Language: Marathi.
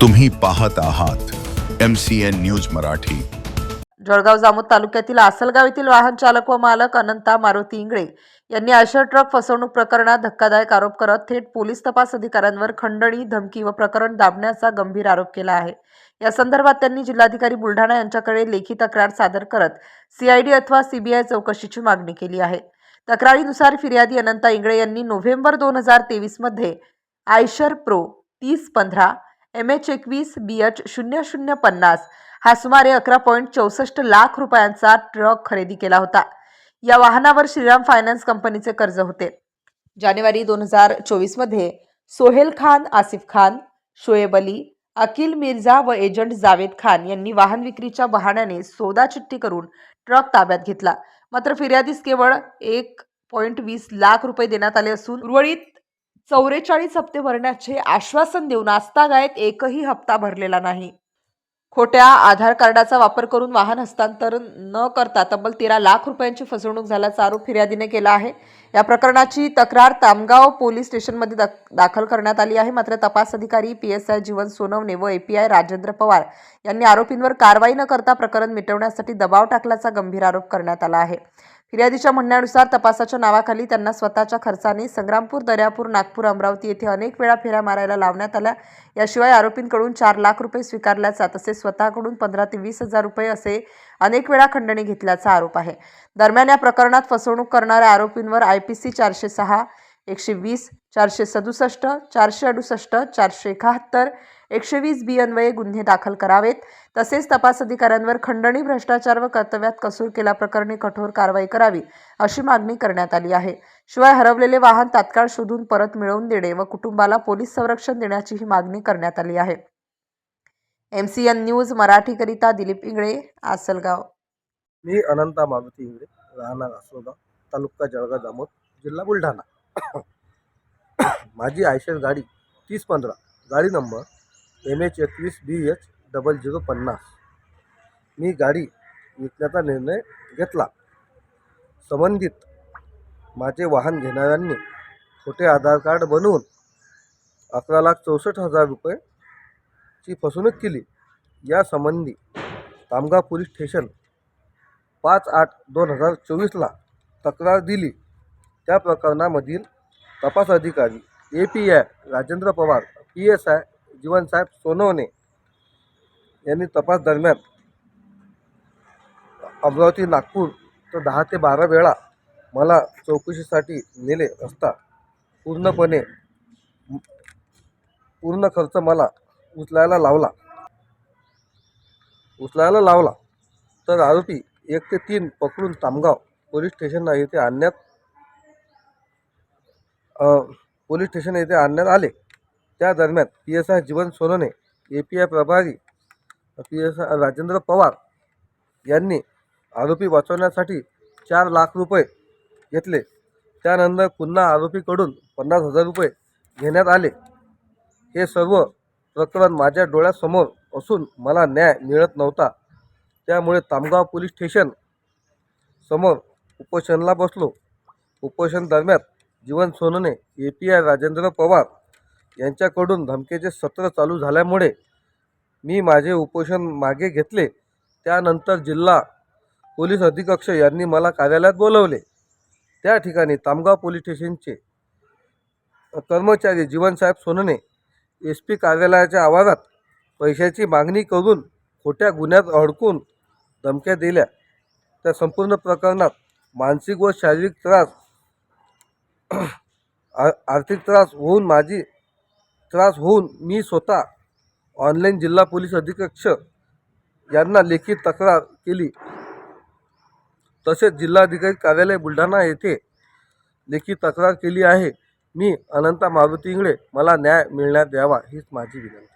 तुम्ही पाहत आहात MCN न्यूज मराठी। जळगाव जामोद तालुक्यातील आसलगाव येथील वाहन चालक व मालक अनंता मारुती इंगळे यांनी आयशर ट्रक फसवणूक प्रकरणात धक्कादायक आरोप करत थेट पोलीस तपास अधिकाऱ्यांवर खंडणी, धमकी व प्रकरण दाबण्याचा गंभीर आरोप केला आहे। या संदर्भात त्यांनी जिल्हाधिकारी बुलढाणा यांच्याकडे लेखी तक्रार सादर करत CID अथवा CBI चौकशीची मागणी केली आहे। तक्रारीनुसार फिर्यादी अनंता इंगळे यांनी नोव्हेंबर 2023 मध्ये आयशर प्रो 3015 MH21 BH 0050 हा सुमारे 11.64 लाख रुपयांचा ट्रक खरेदी केला होता। या वाहनावर श्रीराम फायनान्स कंपनीचे कर्ज होते। जानेवारी 2024 मध्ये सोहेल खान, आसिफ खान, शोएब अली, अकील मिर्झा व एजंट जावेद खान यांनी वाहन विक्रीच्या बहाण्याने सौदा चिठ्ठी करून ट्रक ताब्यात घेतला। मात्र फिर्यादीस केवळ 1.20 लाख रुपये देण्यात आले असून उर्वरित 44 हप्ते भरण्याचे आश्वासन देऊन आजतागायत एकही हप्ता भरलेला नाही। खोट्या आधार कार्डाचा वापर करून वाहन हस्तांतरण न करता तब्बल 13 लाख रुपयांची फसवणूक झाल्याचा आरोप फिर्यादीने केला आहे। या प्रकरणाची तक्रार तामगाव पोलीस स्टेशनमध्ये दाखल करण्यात आली आहे। मात्र तपास अधिकारी PSI जीवन सोनवणे व API राजेंद्र पवार यांनी आरोपींवर कारवाई न करता प्रकरण मिटवण्यासाठी दबाव टाकल्याचा गंभीर आरोप करण्यात आला आहे। फिर्यादीच्या म्हणण्यानुसार तपासाच्या नावाखाली त्यांना स्वतःच्या खर्चाने संग्रामपूर, दर्यापूर, नागपूर, अमरावती येथे अनेक वेळा फेऱ्या मारायला लावण्यात आल्या। याशिवाय आरोपींकडून 4 लाख रुपये स्वीकारल्याचा तसेच स्वतःकडून 15 ते 20 हजार रुपये असे अनेक वेळा खंडणी घेतल्याचा आरोप आहे। दरम्यान या प्रकरणात फसवणूक करणाऱ्या आरोपींवर IPC 406, 120, 467, 468, 471, 120B अन्वये गुन्हे दाखल करावेत। तसेच तपास अधिकाऱ्यांवर खंडणी, भ्रष्टाचार व कर्तव्यात कसूर केल्याप्रकरणी कठोर कारवाई करावी अशी मागणी करण्यात आली आहे। शिवाय हरवलेले वाहन तात्काळ शोधून परत मिळवून देणे व कुटुंबाला पोलीस संरक्षण देण्याचीही मागणी करण्यात आली आहे। MCN न्यूज मराठीकरिता दिलीप इंगळे, आसलगाव। मी अनंता मारुती इंगळे, राहणार आसलगाव, तालुका जळगाव जामोद, जिल्हा बुलढाणा। माझी आयशर गाडी 3015, गाडी नंबर MH21 BH 0050। मी गाडी विकण्याचा निर्णय घेतला। संबंधित माझे वाहन घेणाऱ्यांनी खोटे आधार कार्ड बनवून 11,64,000 रुपयेची फसवणूक केली। या संबंधी तामगाव पोलीस स्टेशन 5/8/2024 ला तक्रार दिली। त्या प्रकरणामधील तपास अधिकारी API राजेंद्र पवार, PSI जीवनसाहेब सोनवणे यांनी तपास दरम्यान अमरावती, नागपूर तर 10 ते 12 वेळा मला चौकशीसाठी नेले असता पूर्ण खर्च मला उचलायला लावला। तर आरोपी 1 ते 3 पकडून तामगाव पोलीस स्टेशन येथे आणण्यात आले। त्या दरम्यान PSI जीवन सोनवणे, API प्रभारी PSI राजेंद्र पवार यांनी आरोपी वाचवण्यासाठी 4 लाख रुपये घेतले। त्यानंतर पुन्हा आरोपीकडून 50,000 रुपये घेण्यात आले। हे सर्व प्रकरण माझ्या डोळ्यासमोर असून मला न्याय मिळत नव्हता। त्यामुळे तामगाव पोलीस स्टेशन समोर उपोषणाला बसलो। उपोषण दरम्यान जीवन सोनवणे, API राजेंद्र पवार यांच्याकडून धमकीचे सत्र चालू झाल्यामुळे मी माझे उपोषण मागे घेतले। त्यानंतर जिल्हा पोलीस अधीक्षक यांनी मला कार्यालयात बोलवले। त्या ठिकाणी तामगाव पोलीस स्टेशनचे कर्मचारी जीवनसाहेब सोनवणे SP कार्यालयाच्या आवारात पैशाची मागणी करून खोट्या गुन्ह्यात अडकून धमक्या दिल्या। त्या संपूर्ण प्रकरणात मानसिक व शारीरिक त्रास, आर्थिक त्रास होऊन मी स्वतः ऑनलाईन जिल्हा पोलीस अधीक्षक यांना लेखी तक्रार केली। तसेच जिल्हाधिकारी कार्यालय बुलढाणा येथे लेखी तक्रार केली आहे। मी अनंता मारुती इंगळे, मला न्याय मिळण्यात यावा हीच माझी विनंती।